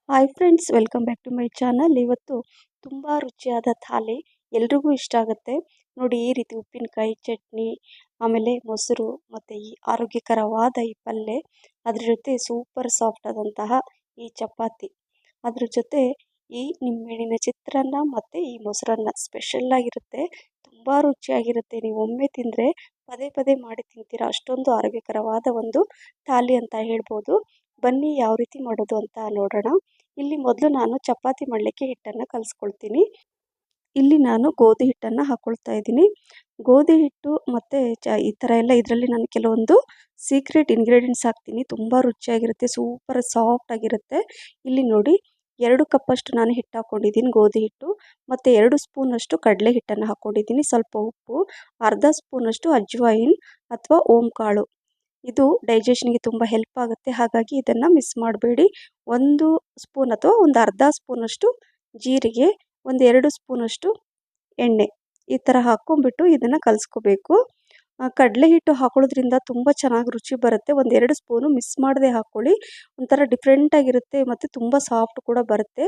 Hi friends, welcome back to my channel. ಇವತ್ತು ತುಂಬ ರುಚಿಯಾದ ಥಾಲಿ ಎಲ್ರಿಗೂ ಇಷ್ಟ ಆಗುತ್ತೆ ನೋಡಿ. ಈ ರೀತಿ ಉಪ್ಪಿನಕಾಯಿ, ಚಟ್ನಿ, ಆಮೇಲೆ ಮೊಸರು ಮತ್ತು ಈ ಆರೋಗ್ಯಕರವಾದ ಈ ಪಲ್ಯ, ಅದ್ರ ಜೊತೆ ಸೂಪರ್ ಸಾಫ್ಟ್ ಆದಂತಹ ಈ ಚಪಾತಿ, ಅದ್ರ ಜೊತೆ ಈ ನಿಂಬೆಹಣ್ಣಿನ ಚಿತ್ರಾನ್ನ ಮತ್ತು ಈ ಮೊಸರನ್ನ ಸ್ಪೆಷಲ್ ಆಗಿರುತ್ತೆ. ತುಂಬ ರುಚಿಯಾಗಿರುತ್ತೆ. ನೀವು ಒಮ್ಮೆ ತಿಂದರೆ ಪದೇ ಪದೇ ಮಾಡಿ ತಿಂತೀರಾ, ಅಷ್ಟೊಂದು ಆರೋಗ್ಯಕರವಾದ ಒಂದು ಥಾಲಿ ಅಂತ ಹೇಳ್ಬೋದು. ಬನ್ನಿ ಯಾವ ರೀತಿ ಮಾಡೋದು ಅಂತ ನೋಡೋಣ. ಇಲ್ಲಿ ಮೊದಲು ನಾನು ಚಪಾತಿ ಮಾಡಲಿಕ್ಕೆ ಹಿಟ್ಟನ್ನು ಕಲಿಸ್ಕೊಳ್ತೀನಿ. ಇಲ್ಲಿ ನಾನು ಗೋಧಿ ಹಿಟ್ಟನ್ನು ಹಾಕ್ಕೊಳ್ತಾ ಇದ್ದೀನಿ. ಗೋಧಿ ಹಿಟ್ಟು ಮತ್ತು ಈ ಥರ ಎಲ್ಲ ಇದರಲ್ಲಿ ನಾನು ಕೆಲವೊಂದು ಸೀಕ್ರೆಟ್ ಇಂಗ್ರೀಡಿಯೆಂಟ್ಸ್ ಹಾಕ್ತೀನಿ. ತುಂಬ ರುಚಿಯಾಗಿರುತ್ತೆ, ಸೂಪರ್ ಸಾಫ್ಟ್ ಆಗಿರುತ್ತೆ. ಇಲ್ಲಿ ನೋಡಿ, 2 ಕಪ್ಪಷ್ಟು ನಾನು ಹಿಟ್ಟು ಹಾಕ್ಕೊಂಡಿದ್ದೀನಿ, ಗೋಧಿ ಹಿಟ್ಟು, ಮತ್ತು 2 ಸ್ಪೂನಷ್ಟು ಕಡಲೆ ಹಿಟ್ಟನ್ನು ಹಾಕ್ಕೊಂಡಿದ್ದೀನಿ. ಸ್ವಲ್ಪ ಉಪ್ಪು, ಅರ್ಧ ಸ್ಪೂನಷ್ಟು ಅಜ್ವಾಯಿನ್ ಅಥವಾ ಓಂ ಕಾಳು. ಇದು ಡೈಜೆಷನ್ಗೆ ತುಂಬ ಹೆಲ್ಪ್ ಆಗುತ್ತೆ, ಹಾಗಾಗಿ ಇದನ್ನು ಮಿಸ್ ಮಾಡಬೇಡಿ. 1 ಸ್ಪೂನ್ ಅಥವಾ ಒಂದು ಅರ್ಧ ಸ್ಪೂನಷ್ಟು ಜೀರಿಗೆ, ಒಂದು 2 ಸ್ಪೂನಷ್ಟು ಎಣ್ಣೆ, ಈ ಥರ ಹಾಕ್ಕೊಂಬಿಟ್ಟು ಇದನ್ನು ಕಲಿಸ್ಕೋಬೇಕು. ಕಡಲೆ ಹಿಟ್ಟು ಹಾಕೊಳ್ಳೋದ್ರಿಂದ ತುಂಬ ಚೆನ್ನಾಗಿ ರುಚಿ ಬರುತ್ತೆ. ಒಂದು 2 ಸ್ಪೂನು ಮಿಸ್ ಮಾಡದೆ ಹಾಕ್ಕೊಳ್ಳಿ, ಒಂಥರ ಡಿಫ್ರೆಂಟಾಗಿರುತ್ತೆ ಮತ್ತು ತುಂಬ ಸಾಫ್ಟ್ ಕೂಡ ಬರುತ್ತೆ.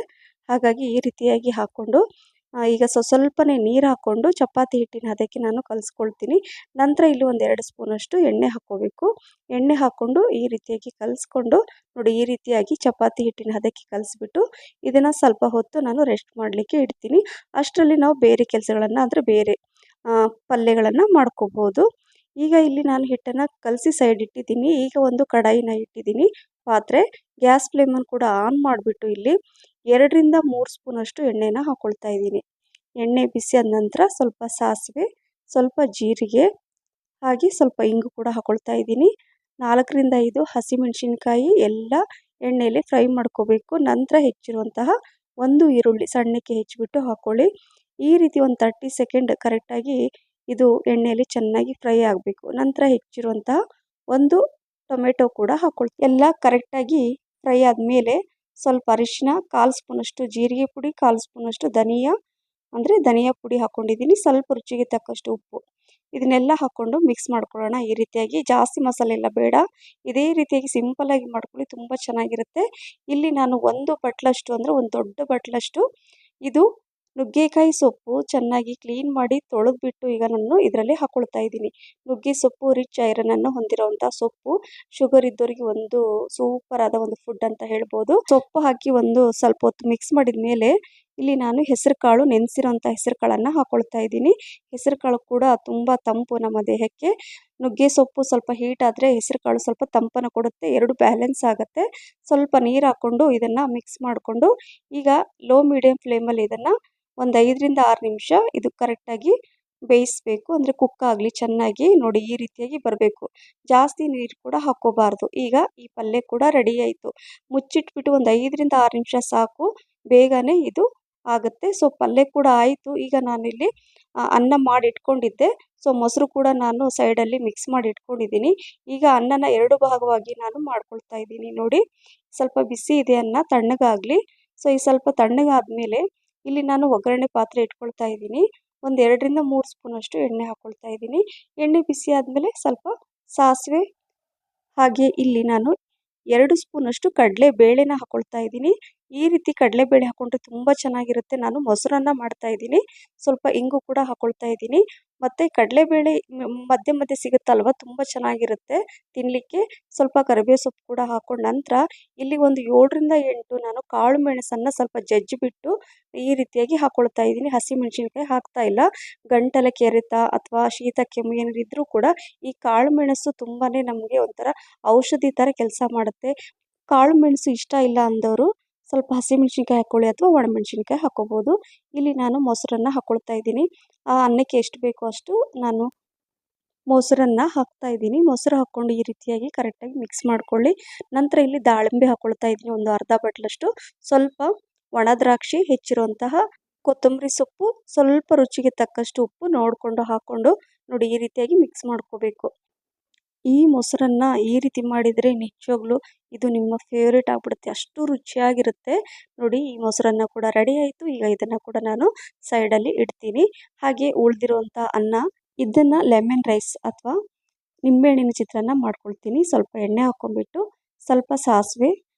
ಹಾಗಾಗಿ ಈ ರೀತಿಯಾಗಿ ಹಾಕ್ಕೊಂಡು ಈಗ ಸ್ವಲ್ಪನೇ ನೀರು ಹಾಕ್ಕೊಂಡು ಚಪಾತಿ ಹಿಟ್ಟಿನ ಹದಕ್ಕೆ ನಾನು ಕಲಿಸ್ಕೊಳ್ತೀನಿ. ನಂತರ ಇಲ್ಲಿ ಒಂದು 2 ಸ್ಪೂನಷ್ಟು ಎಣ್ಣೆ ಹಾಕ್ಕೋಬೇಕು. ಎಣ್ಣೆ ಹಾಕ್ಕೊಂಡು ಈ ರೀತಿಯಾಗಿ ಕಲಿಸ್ಕೊಂಡು ನೋಡಿ, ಈ ರೀತಿಯಾಗಿ ಚಪಾತಿ ಹಿಟ್ಟಿನ ಹದಕ್ಕೆ ಕಲಿಸ್ಬಿಟ್ಟು ಇದನ್ನು ಸ್ವಲ್ಪ ಹೊತ್ತು ನಾನು ರೆಸ್ಟ್ ಮಾಡಲಿಕ್ಕೆ ಇಡ್ತೀನಿ. ಅಷ್ಟರಲ್ಲಿ ನಾವು ಬೇರೆ ಕೆಲಸಗಳನ್ನು, ಅಂದರೆ ಬೇರೆ ಪಲ್ಯಗಳನ್ನು ಮಾಡ್ಕೋಬೋದು. ಈಗ ಇಲ್ಲಿ ನಾನು ಹಿಟ್ಟನ್ನು ಕಲಸಿ ಸೈಡ್ ಇಟ್ಟಿದ್ದೀನಿ. ಈಗ ಒಂದು ಕಡಾಯಿನ ಇಟ್ಟಿದ್ದೀನಿ, ಪಾತ್ರೆ. ಗ್ಯಾಸ್ ಫ್ಲೇಮನ್ನು ಕೂಡ ಆನ್ ಮಾಡಿಬಿಟ್ಟು ಇಲ್ಲಿ 2ರಿಂದ 3 ಸ್ಪೂನಷ್ಟು ಎಣ್ಣೆನ ಹಾಕ್ಕೊಳ್ತಾ ಇದ್ದೀನಿ. ಎಣ್ಣೆ ಬಿಸಿ ಆದ ನಂತರ ಸ್ವಲ್ಪ ಸಾಸಿವೆ, ಸ್ವಲ್ಪ ಜೀರಿಗೆ, ಹಾಗೆ ಸ್ವಲ್ಪ ಇಂಗು ಕೂಡ ಹಾಕ್ಕೊಳ್ತಾ ಇದ್ದೀನಿ. 4ರಿಂದ 5 ಹಸಿಮೆಣಸಿನ್ಕಾಯಿ ಎಲ್ಲ ಎಣ್ಣೆಯಲ್ಲಿ ಫ್ರೈ ಮಾಡ್ಕೋಬೇಕು. ನಂತರ ಹೆಚ್ಚಿರುವಂತಹ 1 ಈರುಳ್ಳಿ ಸಣ್ಣಕ್ಕೆ ಹೆಚ್ಚಿಬಿಟ್ಟು ಹಾಕ್ಕೊಳ್ಳಿ. ಈ ರೀತಿ ಒಂದು 30 ಸೆಕೆಂಡ್ ಕರೆಕ್ಟಾಗಿ ಇದು ಎಣ್ಣೆಯಲ್ಲಿ ಚೆನ್ನಾಗಿ ಫ್ರೈ ಆಗಬೇಕು. ನಂತರ ಹೆಚ್ಚಿರುವಂತಹ 1 ಟೊಮೆಟೊ ಕೂಡ ಹಾಕ್ಕೊಳ್ತೀವಿ. ಎಲ್ಲ ಕರೆಕ್ಟಾಗಿ ಫ್ರೈ ಆದಮೇಲೆ ಸ್ವಲ್ಪ ಅರಿಶಿನ, 1/4 ಸ್ಪೂನಷ್ಟು ಜೀರಿಗೆ ಪುಡಿ, 1/4 ಸ್ಪೂನಷ್ಟು ಧನಿಯಾ ಪುಡಿ ಹಾಕ್ಕೊಂಡಿದ್ದೀನಿ. ಸ್ವಲ್ಪ ರುಚಿಗೆ ತಕ್ಕಷ್ಟು ಉಪ್ಪು, ಇದನ್ನೆಲ್ಲ ಹಾಕ್ಕೊಂಡು ಮಿಕ್ಸ್ ಮಾಡ್ಕೊಳ್ಳೋಣ. ಈ ರೀತಿಯಾಗಿ ಜಾಸ್ತಿ ಮಸಾಲೆ ಎಲ್ಲ ಬೇಡ, ಇದೇ ರೀತಿಯಾಗಿ ಸಿಂಪಲ್ಲಾಗಿ ಮಾಡ್ಕೊಳ್ಳಿ, ತುಂಬ ಚೆನ್ನಾಗಿರುತ್ತೆ. ಇಲ್ಲಿ ನಾನು 1 ಬಟ್ಲಷ್ಟು, ಅಂದರೆ ಒಂದು ದೊಡ್ಡ ಬಟ್ಲಷ್ಟು ಇದು ನುಗ್ಗೆಕಾಯಿ ಸೊಪ್ಪು ಚೆನ್ನಾಗಿ ಕ್ಲೀನ್ ಮಾಡಿ ತೊಳೆದ್ಬಿಟ್ಟು ಈಗ ನಾನು ಇದರಲ್ಲಿ ಹಾಕ್ಕೊಳ್ತಾ ಇದ್ದೀನಿ. ನುಗ್ಗೆ ಸೊಪ್ಪು ರಿಚ್ ಐರನನ್ನು ಹೊಂದಿರುವಂಥ ಸೊಪ್ಪು, ಶುಗರ್ ಇದ್ದವರಿಗೆ ಒಂದು ಸೂಪರ್ ಆದ ಒಂದು ಫುಡ್ ಅಂತ ಹೇಳ್ಬೋದು. ಸೊಪ್ಪು ಹಾಕಿ ಒಂದು ಸ್ವಲ್ಪ ಹೊತ್ತು ಮಿಕ್ಸ್ ಮಾಡಿದ ಮೇಲೆ ಇಲ್ಲಿ ನಾನು ಹೆಸರು ಕಾಳು, ನೆನೆಸಿರೋಂಥ ಹೆಸರು ಕಾಳನ್ನು ಹಾಕ್ಕೊಳ್ತಾ ಇದ್ದೀನಿ. ಹೆಸರು ಕಾಳು ಕೂಡ ತುಂಬ ತಂಪು ನಮ್ಮ ದೇಹಕ್ಕೆ. ನುಗ್ಗೆ ಸೊಪ್ಪು ಸ್ವಲ್ಪ ಹೀಟ್ ಆದರೆ ಹೆಸರು ಕಾಳು ಸ್ವಲ್ಪ ತಂಪನ್ನು ಕೊಡುತ್ತೆ, 2 ಬ್ಯಾಲೆನ್ಸ್ ಆಗುತ್ತೆ. ಸ್ವಲ್ಪ ನೀರು ಹಾಕ್ಕೊಂಡು ಇದನ್ನು ಮಿಕ್ಸ್ ಮಾಡಿಕೊಂಡು ಈಗ ಲೋ ಮೀಡಿಯಂ ಫ್ಲೇಮಲ್ಲಿ ಇದನ್ನು ಒಂದು 5ರಿಂದ 6 ನಿಮಿಷ ಇದು ಕರೆಕ್ಟಾಗಿ ಬೇಯಿಸಬೇಕು. ಅಂದರೆ ಕುಕ್ ಆಗಲಿ ಚೆನ್ನಾಗಿ. ನೋಡಿ, ಈ ರೀತಿಯಾಗಿ ಬರಬೇಕು, ಜಾಸ್ತಿ ನೀರು ಕೂಡ ಹಾಕ್ಕೋಬಾರ್ದು. ಈಗ ಈ ಪಲ್ಯ ಕೂಡ ರೆಡಿ ಆಯಿತು. ಮುಚ್ಚಿಟ್ಬಿಟ್ಟು ಒಂದು 5ರಿಂದ 6 ನಿಮಿಷ ಸಾಕು, ಬೇಗನೆ ಇದು ಆಗುತ್ತೆ. ಸೊ ಪಲ್ಯ ಕೂಡ ಆಯಿತು. ಈಗ ನಾನಿಲ್ಲಿ ಅನ್ನ ಮಾಡಿ ಇಟ್ಕೊಂಡಿದ್ದೆ, ಸೊ ಮೊಸರು ಕೂಡ ನಾನು ಸೈಡಲ್ಲಿ ಮಿಕ್ಸ್ ಮಾಡಿ ಇಟ್ಕೊಂಡಿದ್ದೀನಿ. ಈಗ ಅನ್ನನ 2 ಭಾಗವಾಗಿ ನಾನು ಮಾಡ್ಕೊಳ್ತಾ ಇದ್ದೀನಿ. ನೋಡಿ, ಸ್ವಲ್ಪ ಬಿಸಿ ಇದೆ ಅನ್ನ, ತಣ್ಣಗಾಗಲಿ. ಸೊ ಈ ಸ್ವಲ್ಪ ತಣ್ಣಗಾದ್ಮೇಲೆ ಇಲ್ಲಿ ನಾನು ಒಗ್ಗರಣೆ ಪಾತ್ರೆ ಇಟ್ಕೊಳ್ತಾ ಇದ್ದೀನಿ. ಒಂದು 2ರಿಂದ 3 ಸ್ಪೂನಷ್ಟು ಎಣ್ಣೆ ಹಾಕ್ಕೊಳ್ತಾ ಇದ್ದೀನಿ. ಎಣ್ಣೆ ಬಿಸಿ ಆದಮೇಲೆ ಸ್ವಲ್ಪ ಸಾಸಿವೆ, ಹಾಗೆ ಇಲ್ಲಿ ನಾನು 2 ಸ್ಪೂನಷ್ಟು ಕಡಲೆ ಬೇಳೆನ ಹಾಕ್ಕೊಳ್ತಾ ಇದ್ದೀನಿ. ಈ ರೀತಿ ಕಡಲೆಬೇಳೆ ಹಾಕ್ಕೊಂಡ್ರೆ ತುಂಬ ಚೆನ್ನಾಗಿರುತ್ತೆ. ನಾನು ಮೊಸರನ್ನ ಮಾಡ್ತಾ ಇದ್ದೀನಿ, ಸ್ವಲ್ಪ ಇಂಗು ಕೂಡ ಹಾಕ್ಕೊಳ್ತಾ ಇದ್ದೀನಿ. ಮತ್ತು ಕಡಲೆಬೇಳೆ ಮಧ್ಯೆ ಮಧ್ಯೆ ಸಿಗುತ್ತಲ್ವ, ತುಂಬ ಚೆನ್ನಾಗಿರುತ್ತೆ ತಿನ್ನಲಿಕ್ಕೆ. ಸ್ವಲ್ಪ ಕರಿಬೇವು ಸೊಪ್ಪು ಕೂಡ ಹಾಕ್ಕೊಂಡು ನಂತರ ಇಲ್ಲಿ ಒಂದು 7ರಿಂದ 8 ನಾನು ಕಾಳು ಮೆಣಸನ್ನು ಸ್ವಲ್ಪ ಜಜ್ಜಿಬಿಟ್ಟು ಈ ರೀತಿಯಾಗಿ ಹಾಕ್ಕೊಳ್ತಾ ಇದ್ದೀನಿ. ಹಸಿಮೆಣಸಿನ್ಕಾಯಿ ಹಾಕ್ತಾ ಇಲ್ಲ. ಗಂಟಲ ಕೆರೆತ ಅಥವಾ ಶೀತ ಕೆಮ್ಮು ಏನಾದ್ರು ಇದ್ದರೂ ಕೂಡ ಈ ಕಾಳು ಮೆಣಸು ತುಂಬಾ ನಮಗೆ ಒಂಥರ ಔಷಧಿ ಥರ ಕೆಲಸ ಮಾಡುತ್ತೆ. ಕಾಳು ಮೆಣಸು ಇಷ್ಟ ಇಲ್ಲ ಅಂದವರು ಸ್ವಲ್ಪ ಹಸಿಮೆಣಸಿನ್ಕಾಯಿ ಹಾಕ್ಕೊಳ್ಳಿ ಅಥವಾ ಒಣಮೆಣಸಿನ್ಕಾಯಿ ಹಾಕ್ಕೋಬೋದು. ಇಲ್ಲಿ ನಾನು ಮೊಸರನ್ನು ಹಾಕ್ಕೊಳ್ತಾ ಇದ್ದೀನಿ. ಆ ಅನ್ನಕ್ಕೆ ಎಷ್ಟು ಬೇಕೋ ಅಷ್ಟು ನಾನು ಮೊಸರನ್ನು ಹಾಕ್ತಾ ಇದ್ದೀನಿ. ಮೊಸರು ಹಾಕ್ಕೊಂಡು ಈ ರೀತಿಯಾಗಿ ಕರೆಕ್ಟಾಗಿ ಮಿಕ್ಸ್ ಮಾಡ್ಕೊಳ್ಳಿ. ನಂತರ ಇಲ್ಲಿ ದಾಳಿಂಬೆ ಹಾಕ್ಕೊಳ್ತಾ ಇದ್ದೀನಿ, ಒಂದು ಅರ್ಧ ಬಟ್ಲಷ್ಟು. ಸ್ವಲ್ಪ ಒಣ ದ್ರಾಕ್ಷಿ, ಹೆಚ್ಚಿರುವಂತಹ ಕೊತ್ತಂಬರಿ ಸೊಪ್ಪು, ಸ್ವಲ್ಪ ರುಚಿಗೆ ತಕ್ಕಷ್ಟು ಉಪ್ಪು ನೋಡಿಕೊಂಡು ಹಾಕ್ಕೊಂಡು ನೋಡಿ ಈ ರೀತಿಯಾಗಿ ಮಿಕ್ಸ್ ಮಾಡ್ಕೋಬೇಕು. ಈ ಮೊಸರನ್ನ ಈ ರೀತಿ ಮಾಡಿದರೆ ನಿಜವಾಗ್ಲೂ ಇದು ನಿಮ್ಮ ಫೇವ್ರೇಟ್ ಆಗಿಬಿಡುತ್ತೆ, ಅಷ್ಟು ರುಚಿಯಾಗಿರುತ್ತೆ. ನೋಡಿ, ಈ ಮೊಸರನ್ನ ಕೂಡ ರೆಡಿ ಆಯಿತು. ಈಗ ಇದನ್ನು ಕೂಡ ನಾನು ಸೈಡಲ್ಲಿ ಇಡ್ತೀನಿ. ಹಾಗೆ ಉಳಿದಿರುವಂಥ ಅನ್ನ, ಇದನ್ನು ಲೆಮನ್ ರೈಸ್ ಅಥವಾ ನಿಂಬೆಹಣ್ಣಿನ ಚಿತ್ರಾನ್ನ ಮಾಡ್ಕೊಳ್ತೀನಿ. ಸ್ವಲ್ಪ ಎಣ್ಣೆ ಹಾಕ್ಕೊಂಬಿಟ್ಟು ಸ್ವಲ್ಪ ಸಾಸಿವೆ,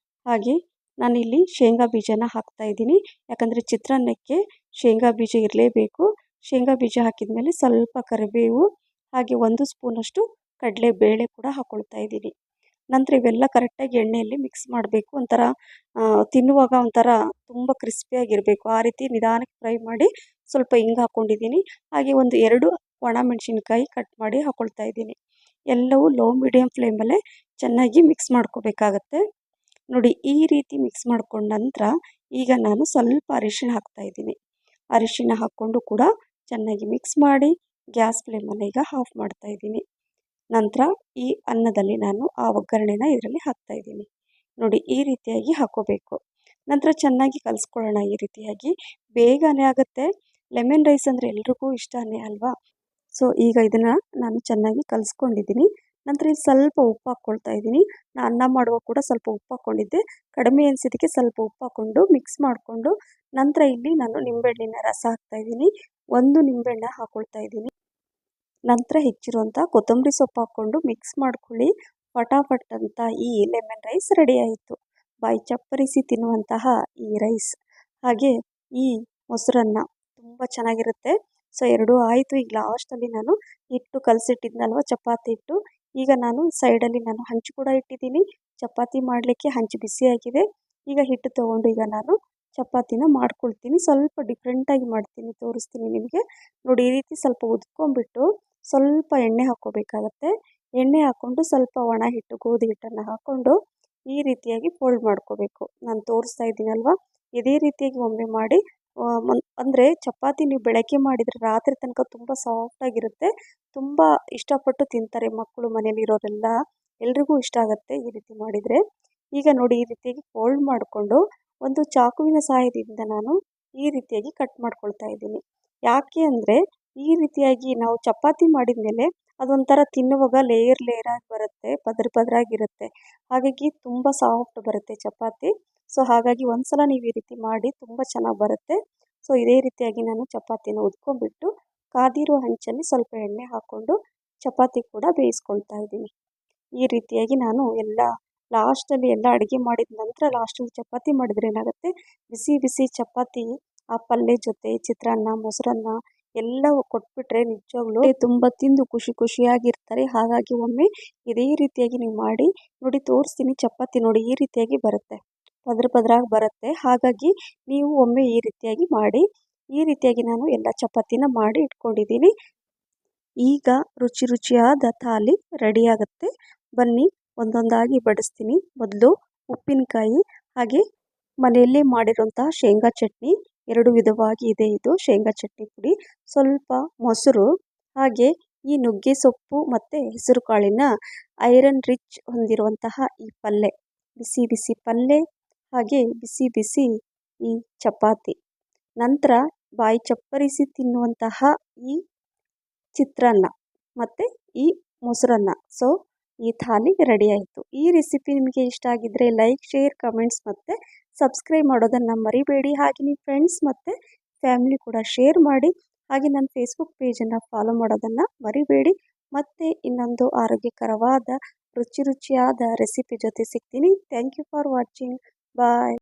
ಹಾಗೆ ನಾನಿಲ್ಲಿ ಶೇಂಗಾ ಬೀಜನ ಹಾಕ್ತಾ ಇದ್ದೀನಿ. ಯಾಕಂದರೆ ಚಿತ್ರಾನ್ನಕ್ಕೆ ಶೇಂಗಾ ಬೀಜ ಇರಲೇಬೇಕು. ಶೇಂಗಾ ಬೀಜ ಹಾಕಿದ ಮೇಲೆ ಸ್ವಲ್ಪ ಕರಿಬೇವು ಹಾಗೆ 1 ಸ್ಪೂನಷ್ಟು ಕಡಲೆಬೇಳೆ ಕೂಡ ಹಾಕ್ಕೊಳ್ತಾ ಇದ್ದೀನಿ. ನಂತರ ಇವೆಲ್ಲ ಕರೆಕ್ಟಾಗಿ ಎಣ್ಣೆಯಲ್ಲಿ ಮಿಕ್ಸ್ ಮಾಡಬೇಕು. ಒಂಥರ ತಿನ್ನುವಾಗ ಒಂಥರ ತುಂಬ ಕ್ರಿಸ್ಪಿಯಾಗಿರಬೇಕು. ಆ ರೀತಿ ನಿಧಾನಕ್ಕೆ ಫ್ರೈ ಮಾಡಿ ಸ್ವಲ್ಪ ಹಿಂಗೆ ಹಾಕ್ಕೊಂಡಿದ್ದೀನಿ. ಹಾಗೆ ಒಂದು 2 ಒಣಮೆಣಸಿನ್ಕಾಯಿ ಕಟ್ ಮಾಡಿ ಹಾಕ್ಕೊಳ್ತಾ ಇದ್ದೀನಿ. ಎಲ್ಲವೂ ಲೋ ಮೀಡಿಯಮ್ ಫ್ಲೇಮಲ್ಲೇ ಚೆನ್ನಾಗಿ ಮಿಕ್ಸ್ ಮಾಡ್ಕೋಬೇಕಾಗತ್ತೆ. ನೋಡಿ ಈ ರೀತಿ ಮಿಕ್ಸ್ ಮಾಡ್ಕೊಂಡ ನಂತರ ಈಗ ನಾನು ಸ್ವಲ್ಪ ಅರಿಶಿಣ ಹಾಕ್ತಾ ಇದ್ದೀನಿ. ಅರಿಶಿಣ ಹಾಕ್ಕೊಂಡು ಕೂಡ ಚೆನ್ನಾಗಿ ಮಿಕ್ಸ್ ಮಾಡಿ ಗ್ಯಾಸ್ ಫ್ಲೇಮನ್ನು ಈಗ ಆಫ್ ಮಾಡ್ತಾ ಇದ್ದೀನಿ. ನಂತರ ಈ ಅನ್ನದಲ್ಲಿ ನಾನು ಆ ಒಗ್ಗರಣೆನ ಇದರಲ್ಲಿ ಹಾಕ್ತಾ ಇದ್ದೀನಿ. ನೋಡಿ ಈ ರೀತಿಯಾಗಿ ಹಾಕ್ಕೋಬೇಕು. ನಂತರ ಚೆನ್ನಾಗಿ ಕಲಿಸ್ಕೊಳ್ಳೋಣ. ಈ ರೀತಿಯಾಗಿ ಬೇಗನೆ ಆಗುತ್ತೆ. ಲೆಮನ್ ರೈಸ್ ಅಂದರೆ ಎಲ್ರಿಗೂ ಇಷ್ಟನೇ ಅಲ್ವಾ. ಸೊ ಈಗ ಇದನ್ನು ನಾನು ಚೆನ್ನಾಗಿ ಕಲಿಸ್ಕೊಂಡಿದ್ದೀನಿ. ನಂತರ ಇಲ್ಲಿ ಸ್ವಲ್ಪ ಉಪ್ಪು ಹಾಕ್ಕೊಳ್ತಾ ಇದ್ದೀನಿ. ನಾನು ಅನ್ನ ಮಾಡುವಾಗ ಕೂಡ ಸ್ವಲ್ಪ ಉಪ್ಪು ಹಾಕ್ಕೊಂಡಿದ್ದೆ. ಕಡಿಮೆ ಅನಿಸಿದ್ದಕ್ಕೆ ಸ್ವಲ್ಪ ಉಪ್ಪು ಹಾಕ್ಕೊಂಡು ಮಿಕ್ಸ್ ಮಾಡಿಕೊಂಡು ನಂತರ ಇಲ್ಲಿ ನಾನು ನಿಂಬೆಹಣ್ಣಿನ ರಸ ಹಾಕ್ತಾ ಇದ್ದೀನಿ. 1 ನಿಂಬೆಹಣ್ಣ ಹಾಕ್ಕೊಳ್ತಾ ಇದ್ದೀನಿ. ನಂತರ ಹೆಚ್ಚಿರುವಂಥ ಕೊತ್ತಂಬರಿ ಸೊಪ್ಪು ಹಾಕ್ಕೊಂಡು ಮಿಕ್ಸ್ ಮಾಡ್ಕೊಳ್ಳಿ. ಫಟಾಫಟ್ ಅಂತ ಈ ಲೆಮನ್ ರೈಸ್ ರೆಡಿ ಆಯಿತು. ಬಾಯಿ ಚಪ್ಪರಿಸಿ ತಿನ್ನುವಂತಹ ಈ ರೈಸ್ ಹಾಗೆ ಈ ಮೊಸರನ್ನ ತುಂಬ ಚೆನ್ನಾಗಿರುತ್ತೆ. ಸೊ 2 ಆಯಿತು. ಈಗ ಲಾಸ್ಟಲ್ಲಿ ನಾನು ಹಿಟ್ಟು ಕಲಸಿಟ್ಟಿದ್ನಲ್ವ ಚಪಾತಿ ಹಿಟ್ಟು, ಈಗ ನಾನು ಸೈಡಲ್ಲಿ ನಾನು ಹಂಚು ಕೂಡ ಇಟ್ಟಿದ್ದೀನಿ. ಚಪಾತಿ ಮಾಡಲಿಕ್ಕೆ ಹಂಚು ಬಿಸಿಯಾಗಿದೆ. ಈಗ ಹಿಟ್ಟು ತೊಗೊಂಡು ಈಗ ನಾನು ಚಪಾತಿನ ಮಾಡ್ಕೊಳ್ತೀನಿ. ಸ್ವಲ್ಪ ಡಿಫ್ರೆಂಟಾಗಿ ಮಾಡ್ತೀನಿ, ತೋರಿಸ್ತೀನಿ ನಿಮಗೆ. ನೋಡಿ ಈ ರೀತಿ ಸ್ವಲ್ಪ ಉದ್ಕೊಂಬಿಟ್ಟು ಸ್ವಲ್ಪ ಎಣ್ಣೆ ಹಾಕ್ಕೋಬೇಕಾಗತ್ತೆ. ಎಣ್ಣೆ ಹಾಕ್ಕೊಂಡು ಸ್ವಲ್ಪ ಒಣ ಹಿಟ್ಟು ಗೋಧಿ ಹಿಟ್ಟನ್ನು ಹಾಕ್ಕೊಂಡು ಈ ರೀತಿಯಾಗಿ ಫೋಲ್ಡ್ ಮಾಡ್ಕೋಬೇಕು. ನಾನು ತೋರಿಸ್ತಾ ಇದ್ದೀನಲ್ವ, ಇದೇ ರೀತಿಯಾಗಿ ಒಮ್ಮೆ ಮಾಡಿ ಅಂದರೆ ಚಪಾತಿ ನೀವು ಬೆಳಗ್ಗೆ ಮಾಡಿದರೆ ರಾತ್ರಿ ತನಕ ತುಂಬ ಸಾಫ್ಟಾಗಿರುತ್ತೆ. ತುಂಬ ಇಷ್ಟಪಟ್ಟು ತಿಂತಾರೆ ಮಕ್ಕಳು, ಮನೇಲಿರೋರೆಲ್ಲ, ಎಲ್ರಿಗೂ ಇಷ್ಟ ಆಗುತ್ತೆ ಈ ರೀತಿ ಮಾಡಿದರೆ. ಈಗ ನೋಡಿ ಈ ರೀತಿಯಾಗಿ ಫೋಲ್ಡ್ ಮಾಡಿಕೊಂಡು ಒಂದು ಚಾಕುವಿನ ಸಹಾಯದಿಂದ ನಾನು ಈ ರೀತಿಯಾಗಿ ಕಟ್ ಮಾಡ್ಕೊಳ್ತಾ ಇದ್ದೀನಿ. ಯಾಕೆ ಅಂದರೆ ಈ ರೀತಿಯಾಗಿ ನಾವು ಚಪಾತಿ ಮಾಡಿದ ಮೇಲೆ ಅದೊಂಥರ ತಿನ್ನುವಾಗ ಲೇಯರ್ ಆಗಿ ಬರುತ್ತೆ, ಪದರಾಗಿರುತ್ತೆ. ಹಾಗಾಗಿ ತುಂಬ ಸಾಫ್ಟ್ ಬರುತ್ತೆ ಚಪಾತಿ. ಸೊ ಹಾಗಾಗಿ ಒಂದ್ಸಲ ನೀವು ಈ ರೀತಿ ಮಾಡಿ ತುಂಬ ಚೆನ್ನಾಗಿ ಬರುತ್ತೆ. ಸೊ ಇದೇ ರೀತಿಯಾಗಿ ನಾನು ಚಪಾತಿನ ಉದ್ಕೊಂಡ್ಬಿಟ್ಟು ಕಾದಿರೋ ಹಂಚಲ್ಲಿ ಸ್ವಲ್ಪ ಎಣ್ಣೆ ಹಾಕ್ಕೊಂಡು ಚಪಾತಿ ಕೂಡ ಬೇಯಿಸ್ಕೊಳ್ತಾ ಇದ್ದೀನಿ. ಈ ರೀತಿಯಾಗಿ ನಾನು ಲಾಸ್ಟಲ್ಲಿ ಎಲ್ಲ ಅಡುಗೆ ಮಾಡಿದ ನಂತರ ಲಾಸ್ಟಲ್ಲಿ ಚಪಾತಿ ಮಾಡಿದರೆ ಏನಾಗುತ್ತೆ, ಬಿಸಿ ಬಿಸಿ ಚಪಾತಿ ಆ ಪಲ್ಯ ಜೊತೆ ಚಿತ್ರಾನ್ನ, ಮೊಸರನ್ನ ಎಲ್ಲವೂ ಕೊಟ್ಬಿಟ್ರೆ ನಿಜವಾಗ್ಲೂ ತುಂಬ ತಿಂದು ಖುಷಿಯಾಗಿರ್ತಾರೆ. ಹಾಗಾಗಿ ಒಮ್ಮೆ ಇದೇ ರೀತಿಯಾಗಿ ನೀವು ಮಾಡಿ ನೋಡಿ, ತೋರಿಸ್ತೀನಿ. ಚಪಾತಿ ನೋಡಿ ಈ ರೀತಿಯಾಗಿ ಬರುತ್ತೆ, ಪದರಾಗಿ ಬರುತ್ತೆ. ಹಾಗಾಗಿ ನೀವು ಒಮ್ಮೆ ಈ ರೀತಿಯಾಗಿ ಮಾಡಿ. ಈ ರೀತಿಯಾಗಿ ನಾನು ಎಲ್ಲ ಚಪಾತಿನ ಮಾಡಿ ಇಟ್ಕೊಂಡಿದ್ದೀನಿ. ಈಗ ರುಚಿಯಾದ ಥಾಲಿ ರೆಡಿ ಆಗುತ್ತೆ. ಬನ್ನಿ ಒಂದೊಂದಾಗಿ ಬಡಿಸ್ತೀನಿ. ಮೊದಲು ಉಪ್ಪಿನಕಾಯಿ ಹಾಗೆ ಮನೆಯಲ್ಲೇ ಮಾಡಿರುವಂತಹ ಶೇಂಗಾ ಚಟ್ನಿ, 2 ವಿಧವಾಗಿ ಇದೆ ಇದು ಶೇಂಗಾ ಚಟ್ನಿ ಪುಡಿ, ಸ್ವಲ್ಪ ಮೊಸರು ಹಾಗೆ ಈ ನುಗ್ಗೆ ಸೊಪ್ಪು ಮತ್ತು ಹೆಸರು ಕಾಳಿನ ಐರನ್ ರಿಚ್ ಹೊಂದಿರುವಂತಹ ಈ ಪಲ್ಯ, ಬಿಸಿ ಬಿಸಿ ಪಲ್ಯ ಹಾಗೆ ಬಿಸಿ ಬಿಸಿ ಈ ಚಪಾತಿ, ನಂತರ ಬಾಯಿ ಚಪ್ಪರಿಸಿ ತಿನ್ನುವಂತಹ ಈ ಚಿತ್ರಾನ್ನ ಮತ್ತು ಈ ಮೊಸರನ್ನ. ಸೊ ಈ ಥಾಲಿ ರೆಡಿ ಆಯಿತು. ಈ ರೆಸಿಪಿ ನಿಮಗೆ ಇಷ್ಟ ಆಗಿದ್ದರೆ ಲೈಕ್, ಶೇರ್, ಕಮೆಂಟ್ಸ್ ಮತ್ತು ಸಬ್ಸ್ಕ್ರೈಬ್ ಮಾಡೋದನ್ನು ಮರಿಬೇಡಿ. ಹಾಗೆ ನಿಮ್ಮ ಫ್ರೆಂಡ್ಸ್ ಮತ್ತು ಫ್ಯಾಮಿಲಿ ಕೂಡ ಶೇರ್ ಮಾಡಿ. ಹಾಗೆ ನನ್ನ ಫೇಸ್ಬುಕ್ ಪೇಜನ್ನು ಫಾಲೋ ಮಾಡೋದನ್ನು ಮರಿಬೇಡಿ. ಮತ್ತೆ ಇನ್ನೊಂದು ಆರೋಗ್ಯಕರವಾದ ರುಚಿಯಾದ ರೆಸಿಪಿ ಜೊತೆ ಸಿಗ್ತೀನಿ. Thank you for watching. Bye.